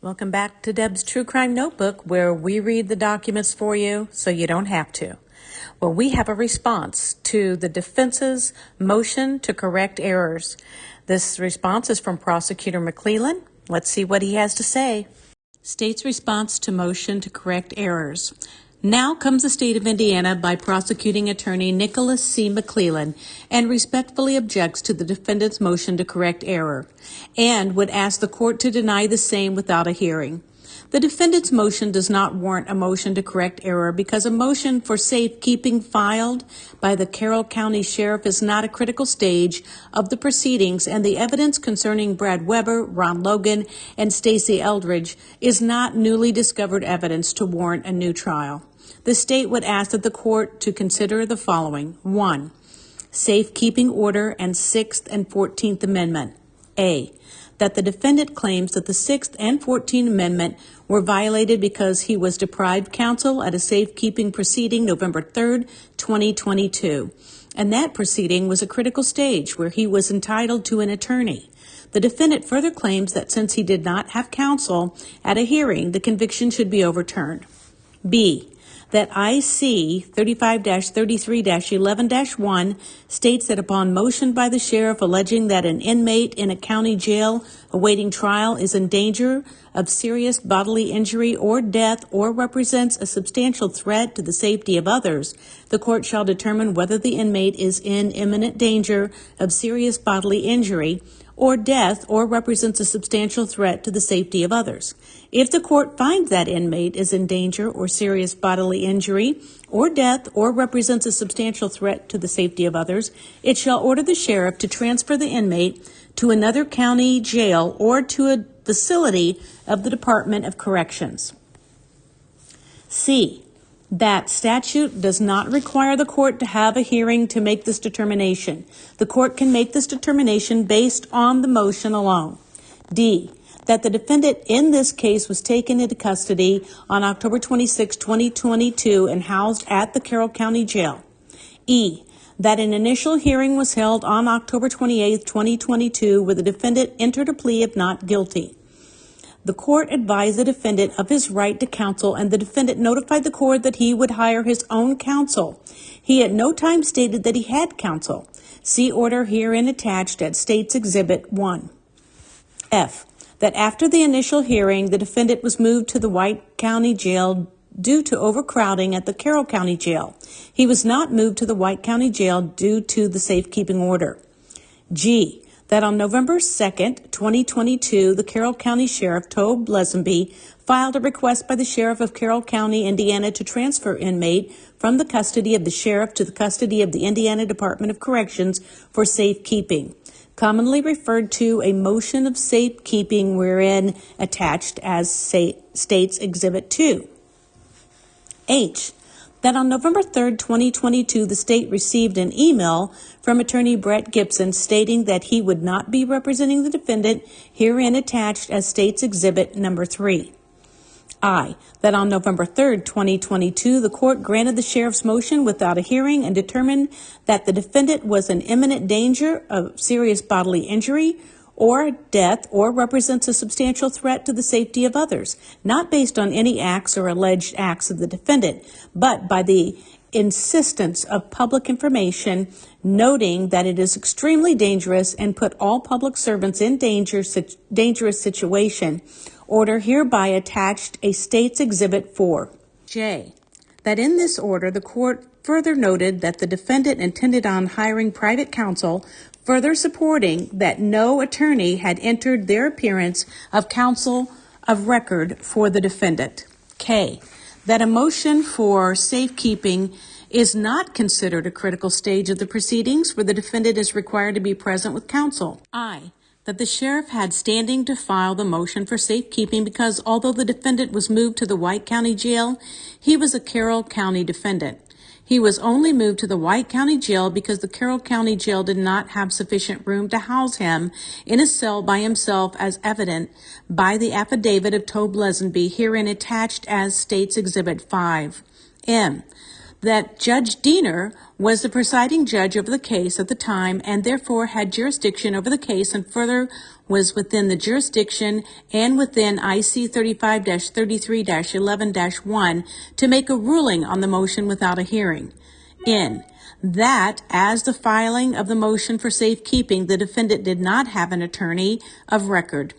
Welcome back to Deb's True Crime Notebook, where we read the documents for you so you don't have to. Well, we have a response to the defense's motion to correct errors. This response is from Prosecutor McCleland. Let's see what he has to say. State's response to motion to correct errors. Now comes the state of Indiana by prosecuting attorney Nicholas C. McCleland and respectfully objects to the defendant's motion to correct error and would ask the court to deny the same without a hearing. The defendant's motion does not warrant a motion to correct error because a motion for safekeeping filed by the Carroll County Sheriff is not a critical stage of the proceedings, and the evidence concerning Brad Weber, Ron Logan, and Stacey Eldridge is not newly discovered evidence to warrant a new trial. The state would ask that the court to consider the following. 1. Safekeeping order and 6th and 14th Amendment. A. That the defendant claims that the 6th and 14th Amendment were violated because he was deprived counsel at a safekeeping proceeding November 3rd, 2022. And that proceeding was a critical stage where he was entitled to an attorney. The defendant further claims that since he did not have counsel at a hearing, the conviction should be overturned. B. That IC 35-33-11-1 states that upon motion by the sheriff alleging that an inmate in a county jail awaiting trial is in danger of serious bodily injury or death or represents a substantial threat to the safety of others, the court shall determine whether the inmate is in imminent danger of serious bodily injury or death or represents a substantial threat to the safety of others. If the court finds that inmate is in danger or serious bodily injury or death or represents a substantial threat to the safety of others, it shall order the sheriff to transfer the inmate to another county jail or to a facility of the Department of Corrections. C. That statute does not require the court to have a hearing to make this determination. The court can make this determination based on the motion alone. D. That the defendant in this case was taken into custody on October 26, 2022 and housed at the Carroll County Jail. E. That an initial hearing was held on October 28, 2022 where the defendant entered a plea of not guilty. The court advised the defendant of his right to counsel, and the defendant notified the court that he would hire his own counsel. He at no time stated that he had counsel. See order herein attached at State's Exhibit 1. F. That after the initial hearing, the defendant was moved to the White County Jail due to overcrowding at the Carroll County Jail. He was not moved to the White County Jail due to the safekeeping order. G. That on November 2nd, 2022, the Carroll County Sheriff, Tobe Lesenby, filed a request by the Sheriff of Carroll County, Indiana, to transfer inmate from the custody of the Sheriff to the custody of the Indiana Department of Corrections for safekeeping, commonly referred to a motion of safekeeping wherein attached as State's Exhibit 2. H. That on November 3rd, 2022, the state received an email from attorney Brett Gibson stating that he would not be representing the defendant, herein attached as State's Exhibit number 3. I. That on November 3rd, 2022, the court granted the sheriff's motion without a hearing and determined that the defendant was in imminent danger of serious bodily injury or death or represents a substantial threat to the safety of others, not based on any acts or alleged acts of the defendant, but by the insistence of public information noting that it is extremely dangerous and put all public servants in dangerous situation. Order hereby attached a State's Exhibit 4. J. That in this order, the court further noted that the defendant intended on hiring private counsel, further supporting that no attorney had entered their appearance of counsel of record for the defendant. K. That a motion for safekeeping is not considered a critical stage of the proceedings where the defendant is required to be present with counsel. I. That the sheriff had standing to file the motion for safekeeping because although the defendant was moved to the White County Jail, he was a Carroll County defendant. He was only moved to the White County Jail because the Carroll County Jail did not have sufficient room to house him in a cell by himself, as evident by the affidavit of Tobe Lesenby, herein attached as State's Exhibit 5. M. that Judge Diener was the presiding judge over the case at the time and therefore had jurisdiction over the case and further was within the jurisdiction and within IC 35-33-11-1 to make a ruling on the motion without a hearing. In that, as the filing of the motion for safekeeping, the defendant did not have an attorney of record.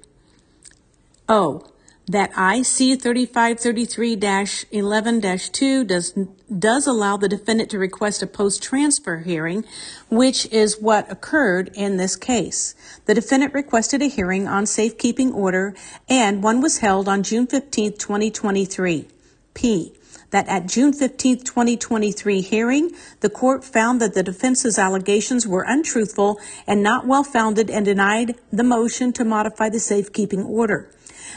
O, that IC 35-33-11-2 does allow the defendant to request a post-transfer hearing, which is what occurred in this case. The defendant requested a hearing on safekeeping order, and one was held on June 15, 2023. P, that at June 15, 2023 hearing, the court found that the defense's allegations were untruthful and not well-founded and denied the motion to modify the safekeeping order.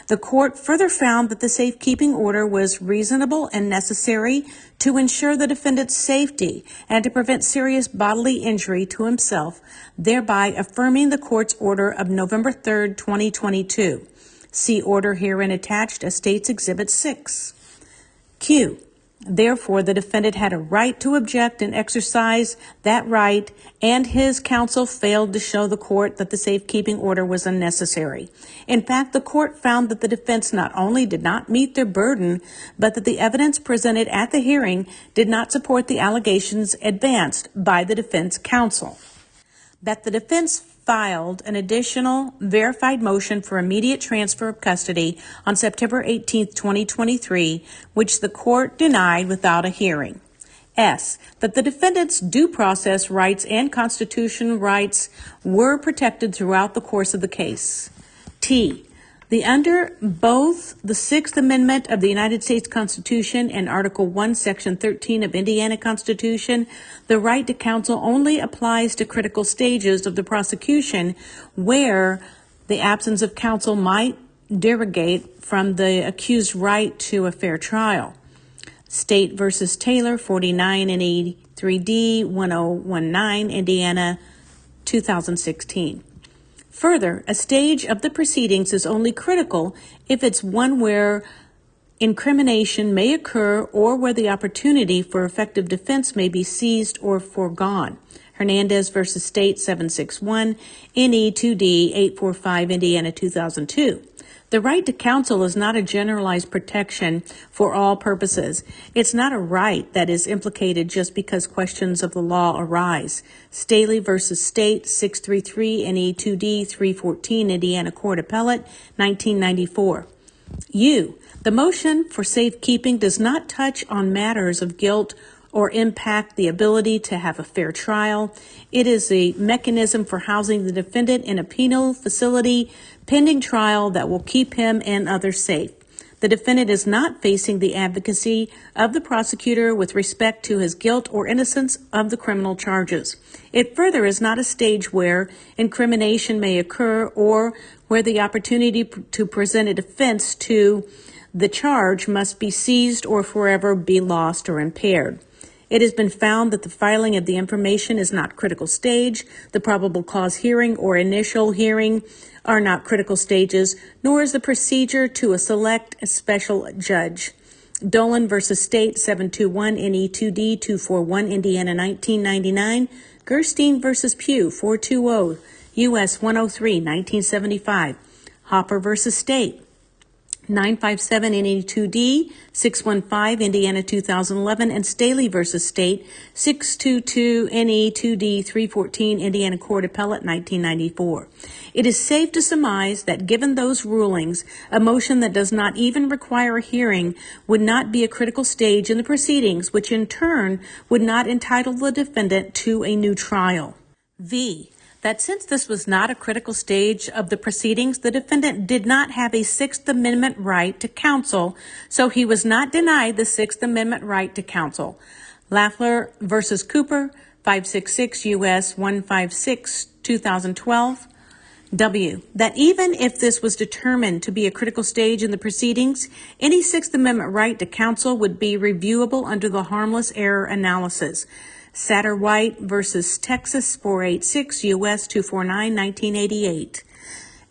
The court further found that the safekeeping order was reasonable and necessary to ensure the defendant's safety and to prevent serious bodily injury to himself, thereby affirming the court's order of November 3, 2022. See order herein attached as State's Exhibit 6. Q. Therefore, the defendant had a right to object and exercise that right, and his counsel failed to show the court that the safekeeping order was unnecessary. In fact, the court found that the defense not only did not meet their burden, but that the evidence presented at the hearing did not support the allegations advanced by the defense counsel. That the defense filed an additional verified motion for immediate transfer of custody on September 18, 2023, which the court denied without a hearing. S, that the defendant's due process rights and constitutional rights were protected throughout the course of the case. T, under both the Sixth Amendment of the United States Constitution and Article 1, Section 13 of Indiana Constitution, the right to counsel only applies to critical stages of the prosecution where the absence of counsel might derogate from the accused's right to a fair trial. State versus Taylor, 49 and 83D, 1019, Indiana, 2016. Further, a stage of the proceedings is only critical if it's one where incrimination may occur or where the opportunity for effective defense may be seized or foregone. Hernandez versus State 761, NE 2D 845, Indiana 2002. The right to counsel is not a generalized protection for all purposes. It's not a right that is implicated just because questions of the law arise. Staley versus State 633, NE 2D 314, Indiana Court Appellate 1994. U, the motion for safekeeping does not touch on matters of guilt or impact the ability to have a fair trial. It is a mechanism for housing the defendant in a penal facility pending trial that will keep him and others safe. The defendant is not facing the advocacy of the prosecutor with respect to his guilt or innocence of the criminal charges. It further is not a stage where incrimination may occur or where the opportunity to present a defense to the charge must be seized or forever be lost or impaired. It has been found that the filing of the information is not critical stage. The probable cause hearing or initial hearing are not critical stages, nor is the procedure to select a special judge. Dolan versus State 721 NE 2D 241 Indiana 1999. Gerstein versus Pugh 420 US 103 1975. Hopper versus State 957 NE2D 615 Indiana 2011, and Staley versus State 622 NE2D 314 Indiana Court Appellate 1994. It is safe to surmise that given those rulings, a motion that does not even require a hearing would not be a critical stage in the proceedings, which in turn would not entitle the defendant to a new trial. V, that since this was not a critical stage of the proceedings, the defendant did not have a Sixth Amendment right to counsel, so he was not denied the Sixth Amendment right to counsel. Lafler versus Cooper, 566 U.S. 156, 2012. W, that even if this was determined to be a critical stage in the proceedings, any Sixth Amendment right to counsel would be reviewable under the harmless error analysis. Satterwhite versus Texas 486 U.S. 249, 1988.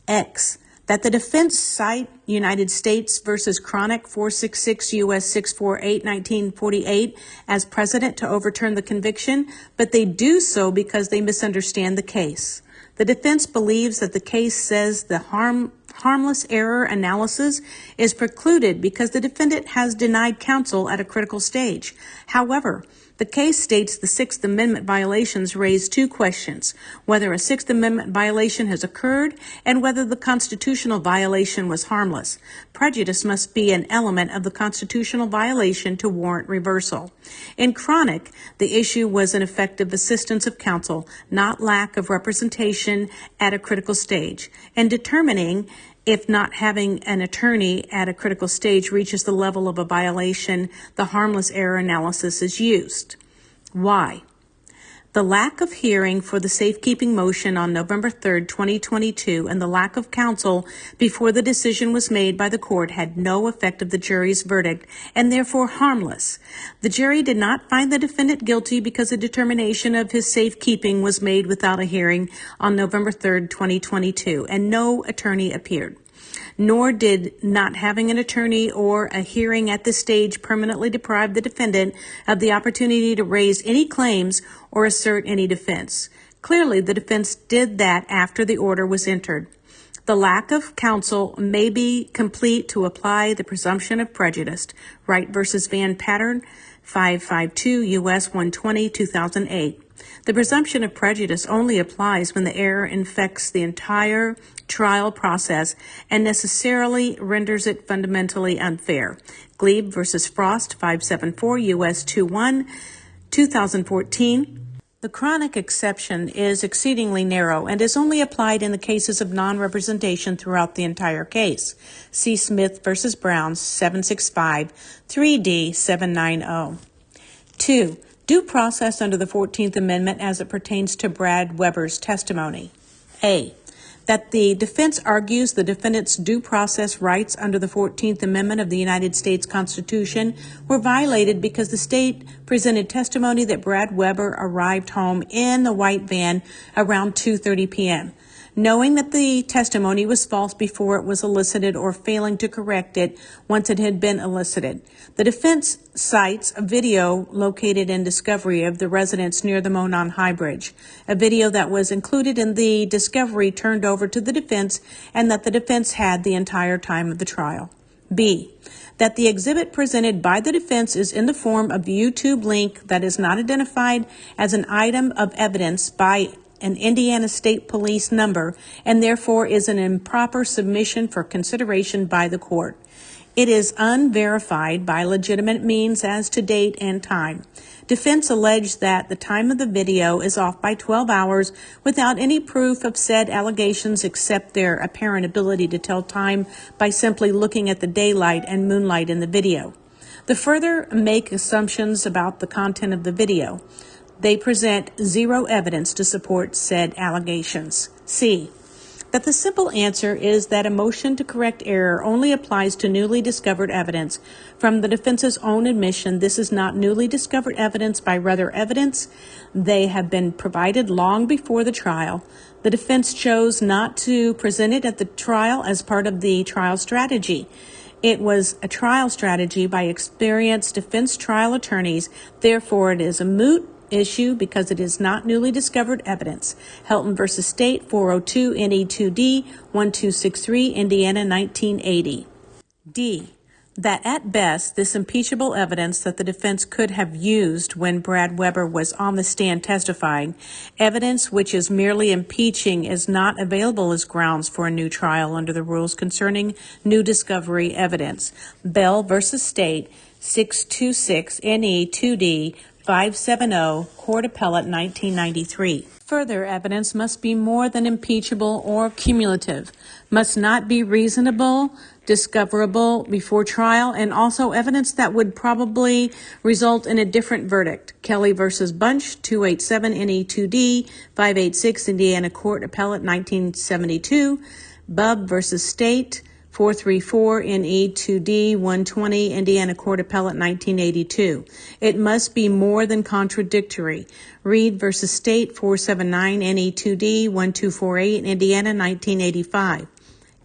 X, that the defense cite United States versus Chronic 466 U.S. 648 1948 as precedent to overturn the conviction, but they do so because they misunderstand the case. The defense believes that the case says the harmless error analysis is precluded because the defendant has denied counsel at a critical stage. However, the case states the Sixth Amendment violations raise two questions: whether a Sixth Amendment violation has occurred and whether the constitutional violation was harmless. Prejudice must be an element of the constitutional violation to warrant reversal. In Chronic, the issue was ineffective assistance of counsel, not lack of representation at a critical stage. In determining if not having an attorney at a critical stage reaches the level of a violation, the harmless error analysis is used. Why? The lack of hearing for the safekeeping motion on November 3rd, 2022, and the lack of counsel before the decision was made by the court had no effect of the jury's verdict and therefore harmless. The jury did not find the defendant guilty because a determination of his safekeeping was made without a hearing on November 3rd, 2022, and no attorney appeared. Nor did not having an attorney or a hearing at this stage permanently deprive the defendant of the opportunity to raise any claims or assert any defense. Clearly, the defense did that after the order was entered. The lack of counsel may be complete to apply the presumption of prejudice. Wright versus Van Pattern, 552 U.S. 120, 2008. The presumption of prejudice only applies when the error infects the entire trial process and necessarily renders it fundamentally unfair. Glebe versus Frost, 574 U.S. 21, 2014. The chronic exception is exceedingly narrow and is only applied in the cases of non-representation throughout the entire case. See Smith versus Brown, 765, 3D 790. 2. Due process under the 14th Amendment as it pertains to Brad Weber's testimony. A. That the defense argues the defendant's due process rights under the 14th Amendment of the United States Constitution were violated because the state presented testimony that Brad Weber arrived home in the white van around 2:30 p.m., knowing that the testimony was false before it was elicited or failing to correct it once it had been elicited. The defense cites a video located in discovery of the residence near the Monon High Bridge, a video that was included in the discovery turned over to the defense and that the defense had the entire time of the trial. B. That the exhibit presented by the defense is in the form of a YouTube link that is not identified as an item of evidence by an Indiana State Police number and therefore is an improper submission for consideration by the court. It is unverified by legitimate means as to date and time. Defense alleged that the time of the video is off by 12 hours without any proof of said allegations except their apparent ability to tell time by simply looking at the daylight and moonlight in the video. They further make assumptions about the content of the video. They present zero evidence to support said allegations. C. That the simple answer is that a motion to correct error only applies to newly discovered evidence. From the defense's own admission, this is not newly discovered evidence, but rather evidence they have been provided long before the trial. The defense chose not to present it at the trial as part of the trial strategy. It was a trial strategy by experienced defense trial attorneys. Therefore, it is a moot issue because it is not newly discovered evidence. Helton versus State, 402 NE2D 1263, Indiana, 1980. D. That at best, this impeachable evidence that the defense could have used when Brad Weber was on the stand testifying, evidence which is merely impeaching, is not available as grounds for a new trial under the rules concerning new discovery evidence. Bell versus State, 626 NE2D 570, Court Appellate, 1993. Further evidence must be more than impeachable or cumulative, must not be reasonable, discoverable before trial, and also evidence that would probably result in a different verdict. Kelly versus Bunch, 287 NE2D 586, Indiana Court Appellate, 1972. Bubb versus State, 434 NE2D 120, Indiana Court Appellate, 1982. It must be more than contradictory. Reed versus State, 479 NE2D 1248, Indiana, 1985.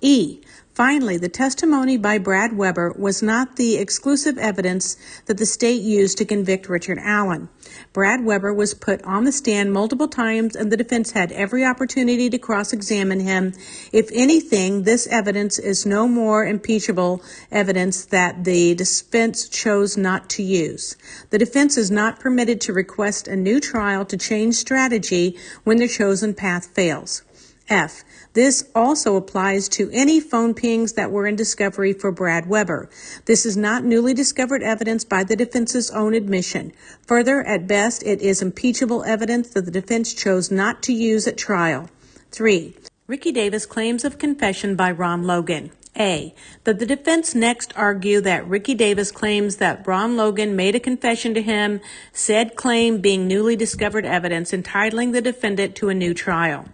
E. Finally, the testimony by Brad Weber was not the exclusive evidence that the state used to convict Richard Allen. Brad Weber was put on the stand multiple times, and the defense had every opportunity to cross-examine him. If anything, this evidence is no more impeachable evidence that the defense chose not to use. The defense is not permitted to request a new trial to change strategy when their chosen path fails. F. This also applies to any phone pings that were in discovery for Brad Weber. This is not newly discovered evidence by the defense's own admission. Further, at best, it is impeachable evidence that the defense chose not to use at trial. 3. Ricky Davis claims of confession by Ron Logan. A. That the defense next argue that Ricky Davis claims that Ron Logan made a confession to him, said claim being newly discovered evidence entitling the defendant to a new trial.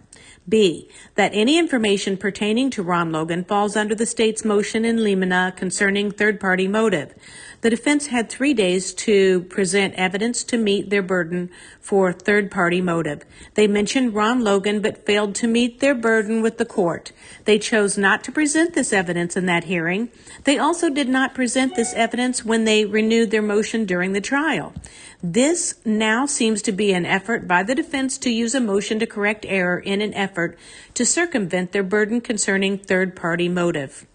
B. That any information pertaining to Ron Logan falls under the state's motion in limina concerning third-party motive. The defense had 3 days to present evidence to meet their burden for third-party motive. They mentioned Ron Logan but failed to meet their burden with the court. They chose not to present this evidence in that hearing. They also did not present this evidence when they renewed their motion during the trial. This now seems to be an effort by the defense to use a motion to correct error in an effort to circumvent their burden concerning third-party motive.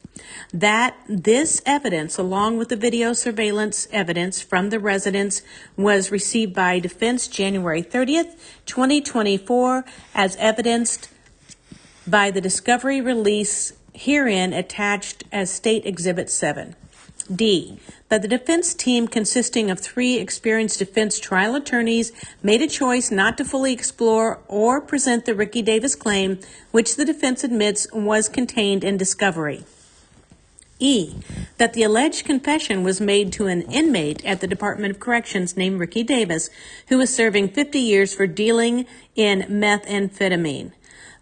That this evidence, along with the video surveillance evidence from the residence, was received by defense January 30th, 2024, as evidenced by the discovery release herein attached as State Exhibit 7. D. That the defense team consisting of 3 experienced defense trial attorneys made a choice not to fully explore or present the Ricky Davis claim, which the defense admits was contained in discovery. E. That the alleged confession was made to an inmate at the Department of Corrections named Ricky Davis, who was serving 50 years for dealing in methamphetamine.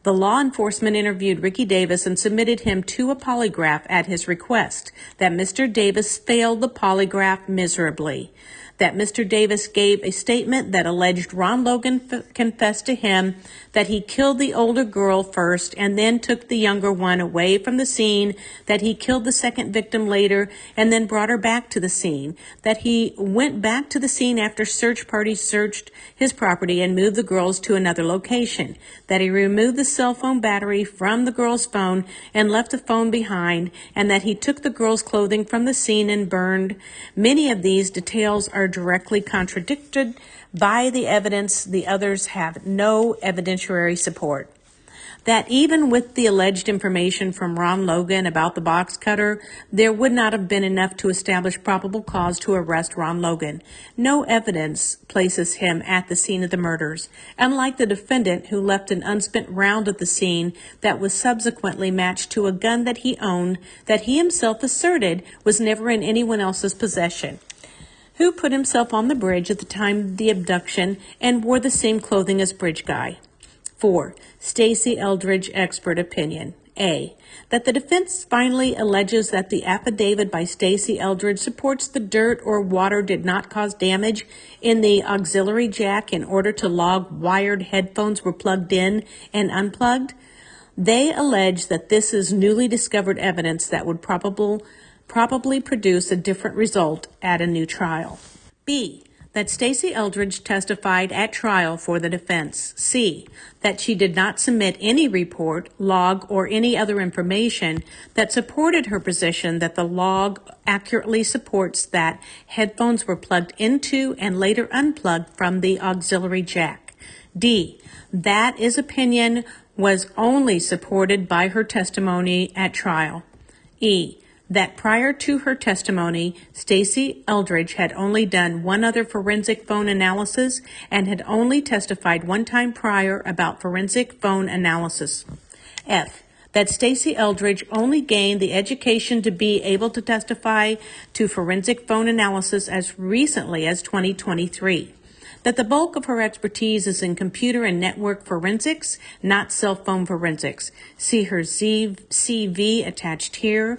The law enforcement interviewed Ricky Davis and submitted him to a polygraph at his request. That Mr. Davis failed the polygraph miserably. That Mr. Davis gave a statement that alleged Ron Logan confessed to him that he killed the older girl first and then took the younger one away from the scene, that he killed the second victim later and then brought her back to the scene, that he went back to the scene after search parties searched his property and moved the girls to another location, that he removed the cell phone battery from the girl's phone and left the phone behind, and that he took the girl's clothing from the scene and burned. Many of these details are directly contradicted by the evidence. The others have no evidentiary support. That even with the alleged information from Ron Logan about the box cutter, there would not have been enough to establish probable cause to arrest Ron Logan. No evidence places him at the scene of the murders, unlike the defendant who left an unspent round at the scene that was subsequently matched to a gun that he owned, that he himself asserted was never in anyone else's possession, who put himself on the bridge at the time of the abduction and wore the same clothing as bridge guy. 4. Stacey Eldridge expert opinion. A. That the defense finally alleges that the affidavit by Stacey Eldridge supports the dirt or water did not cause damage in the auxiliary jack in order to log wired headphones were plugged in and unplugged. They allege that this is newly discovered evidence that would probably produce a different result at a new trial. B. That Stacey Eldridge testified at trial for the defense. C. That she did not submit any report, log, or any other information that supported her position that the log accurately supports that headphones were plugged into and later unplugged from the auxiliary jack. D. That his opinion was only supported by her testimony at trial. E. That prior to her testimony, Stacey Eldridge had only done one other forensic phone analysis and had only testified one time prior about forensic phone analysis. F. That Stacey Eldridge only gained the education to be able to testify to forensic phone analysis as recently as 2023. That the bulk of her expertise is in computer and network forensics, not cell phone forensics. See her CV attached here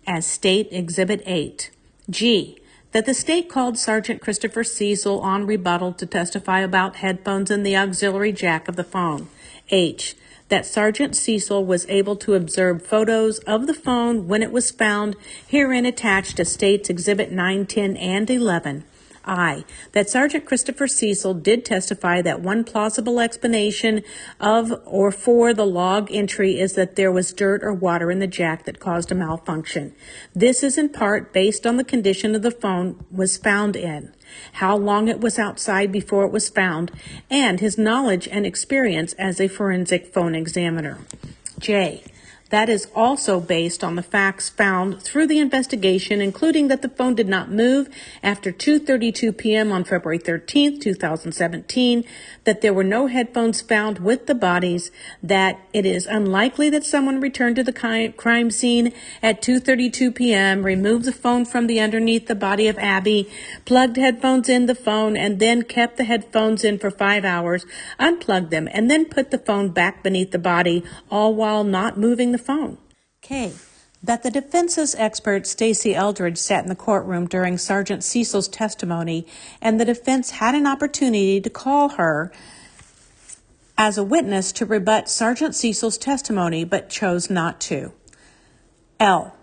as State Exhibit 8. G. That the state called Sergeant Christopher Cecil on rebuttal to testify about headphones in the auxiliary jack of the phone. H, that Sergeant Cecil was able to observe photos of the phone when it was found, herein attached as States Exhibit 9, 10, and 11. I, that Sergeant Christopher Cecil did testify that one plausible explanation of or for the log entry is that there was dirt or water in the jack that caused a malfunction. This is in part based on the condition of the phone was found in, how long it was outside before it was found, and his knowledge and experience as a forensic phone examiner. J, that is also based on the facts found through the investigation, including that the phone did not move after 2:32 p.m. on February 13, 2017, that there were no headphones found with the bodies, that it is unlikely that someone returned to the crime scene at 2:32 p.m., removed the phone from the underneath the body of Abby, plugged headphones in the phone, and then kept the headphones in for 5 hours, unplugged them, and then put the phone back beneath the body, all while not moving the phone. K, that the defense's expert Stacey Eldridge sat in the courtroom during Sergeant Cecil's testimony, and the defense had an opportunity to call her as a witness to rebut Sergeant Cecil's testimony, but chose not to. L,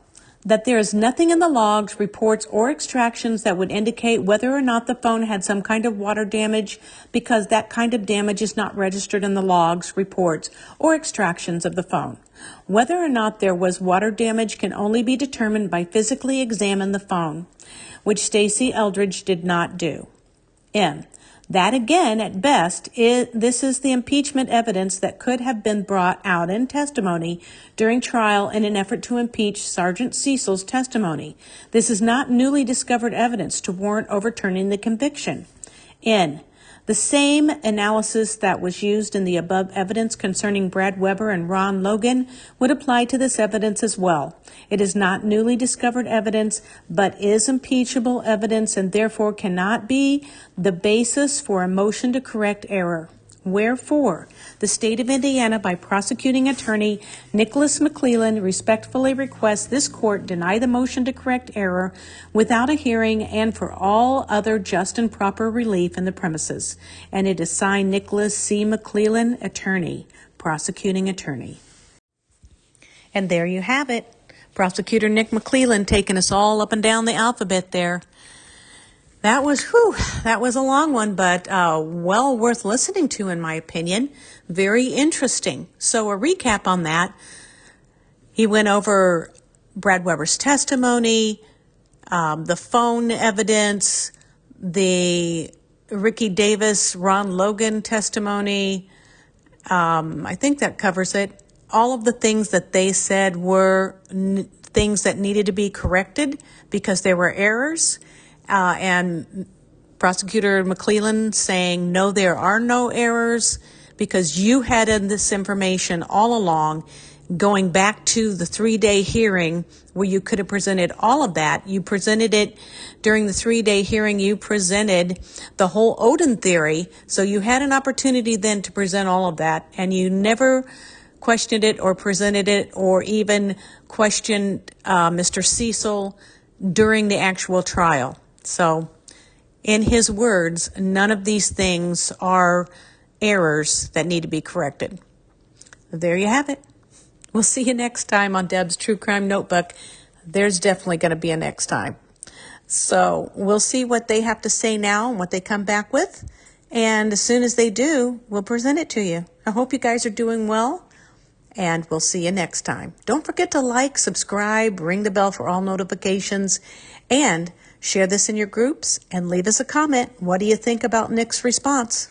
that there is nothing in the logs, reports, or extractions that would indicate whether or not the phone had some kind of water damage, because that kind of damage is not registered in the logs, reports, or extractions of the phone. Whether or not there was water damage can only be determined by physically examining the phone, which Stacey Eldridge did not do. M, that again, at best, this is the impeachment evidence that could have been brought out in testimony during trial in an effort to impeach Sergeant Cecil's testimony. This is not newly discovered evidence to warrant overturning the conviction. N, the same analysis that was used in the above evidence concerning Brad Weber and Ron Logan would apply to this evidence as well. It is not newly discovered evidence, but is impeachable evidence and therefore cannot be the basis for a motion to correct error. Wherefore, the state of Indiana, by prosecuting attorney Nicholas McCleland, respectfully requests this court deny the motion to correct error without a hearing and for all other just and proper relief in the premises. And it is signed Nicholas C. McCleland, attorney, prosecuting attorney. And there you have it. Prosecutor Nick McCleland taking us all up and down the alphabet there. That was a long one, but well worth listening to, in my opinion. Very interesting. So a recap on that. He went over Brad Weber's testimony, the phone evidence, the Ricky Davis, Ron Logan testimony. I think that covers it. All of the things that they said were things that needed to be corrected because there were errors. And Prosecutor McCleland saying, no, there are no errors because you had in this information all along, going back to the 3-day hearing where you could have presented all of that. You presented it during the 3-day hearing. You presented the whole Odin theory. So you had an opportunity then to present all of that, and you never questioned it or presented it or even questioned Mr. Cecil during the actual trial. So, in his words, none of these things are errors that need to be corrected. There you have it. We'll see you next time on Deb's True Crime Notebook. There's definitely going to be a next time. So, we'll see what they have to say now and what they come back with. And as soon as they do, we'll present it to you. I hope you guys are doing well, and we'll see you next time. Don't forget to like, subscribe, ring the bell for all notifications, and share this in your groups and leave us a comment. What do you think about Nick's response?